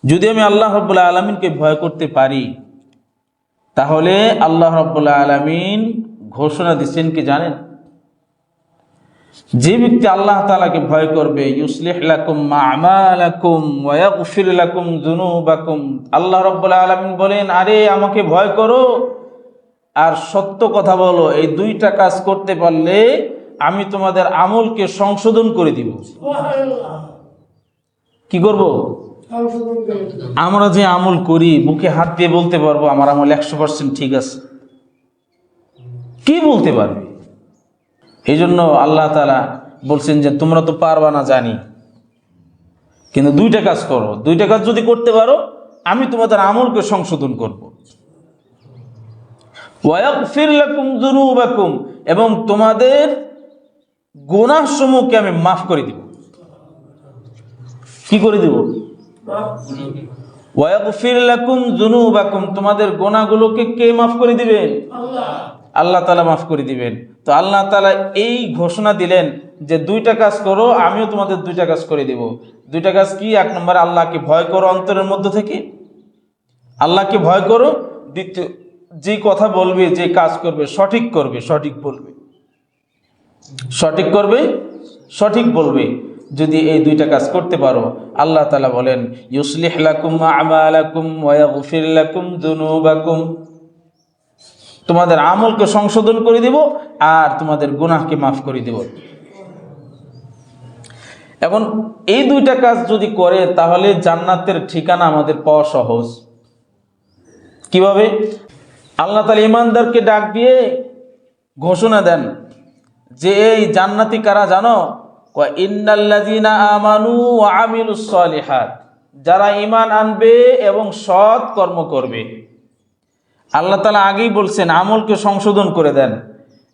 যদি আমি আল্লাহ রাব্বুল আলামিনকে ভয় করতে পারি, তাহলে আল্লাহ রাব্বুল আলামিন ঘোষণা দিচ্ছেন কি জানেন? যে ব্যক্তি আল্লাহ তাআলাকে ভয় করবে, ইউসলিহ লাকুম আমালাকুম ওয়া ইয়াগফির লাকুম যুনুবাকুম। আল্লাহ রাব্বুল আলামিন বলেন, আরে আমাকে ভয় করো আর সত্য কথা বলো, এই দুইটা কাজ করতে পারলে আমি তোমাদের আমলকে সংশোধন করে দিব। কি করব? আমরা যে আমল করি বুকে হাত দিয়ে বলতে পারবো আমার আমল 100% ঠিক আছে? কি বলতে পারবে? এই জন্য আল্লাহ তাআলা বলছেন যে তোমরা তো পারবা না জানি, কিন্তু দুইটা কাজ করো। দুইটা কাজ যদি করতে পারো আমি তোমাদের আমলকে সংশোধন করব। ওয়া ইয়াগফির লাকুম যুনুবাকুম, এবং তোমাদের গুনাহসমূহকে আমি মাফ করে দিব। কি করে দিব? ওয়া ইয়াগফির লাকুম যুনুবাকুম, তোমাদের গুনাহগুলোকে কে মাফ করে দিবেন? আল্লাহ তাআলা মাফ করে দিবেন। তো আল্লাহ তাআলা এই ঘোষণা দিলেন যে দুইটা কাজ করো, আমিও তোমাদের দুইটা কাজ করে দিব। দুইটা কাজ কি? এক নম্বরে আল্লাহকে ভয় করো অন্তরের মধ্য থেকে, আল্লাহকে ভয় করো। দ্বিতীয়, যে কথা বলবে, যে কাজ করবে সঠিক করবে, সঠিক বলবে, সঠিক করবে, সঠিক বলবে। যদি এই দুইটা কাজ করতে পারো, আল্লাহ তাআলা বলেন ইউসলিহ লাকুম আমালাকুম ওয়া ইয়াগফির লাকুম যুনুবাকুম, তোমাদের আমলকে সংশোধন করে দিব আর তোমাদের গুনাহকে মাফ করে দেব। এখন এই দুইটা কাজ যদি করে তাহলে জান্নাতের ঠিকানা আমাদের পাওয়া সহজ। কিভাবে? আল্লাহ তাআলা ঈমানদারকে ডাক দিয়ে ঘোষণা দেন যে এই জান্নাতি কারা জানো? ওয়া ইন্নাল্লাযীনা আমানু ওয়া আমিলুস সলিহাত, যারা ঈমান আনবে এবং সৎ কর্ম করবে। আল্লাহ তাআলা আগেই বলছেন আমলকে সংশোধন করে দেন।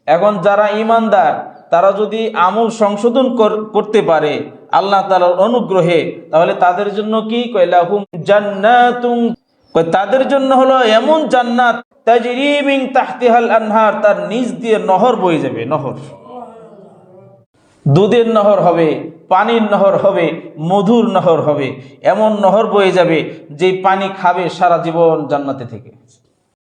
এখন যারা ঈমানদার তারা যদি আমল সংশোধন করতে পারে আল্লাহ তাআলার অনুগ্রহে, তাহলে তাদের জন্য কি? লাহুম জান্নাতুন, তাদের জন্য হলো এমন জান্নাত তাজরি মিন তাহতিহাল আনহার, তার নিচ দিয়ে নহর বয়ে যাবে। নহর, দুধের নহর হবে, পানির নহর হবে, মধুর নহর হবে। এমন নহর বয়ে যাবে যে পানি খাবে সারা জীবন জান্নাতে থেকে।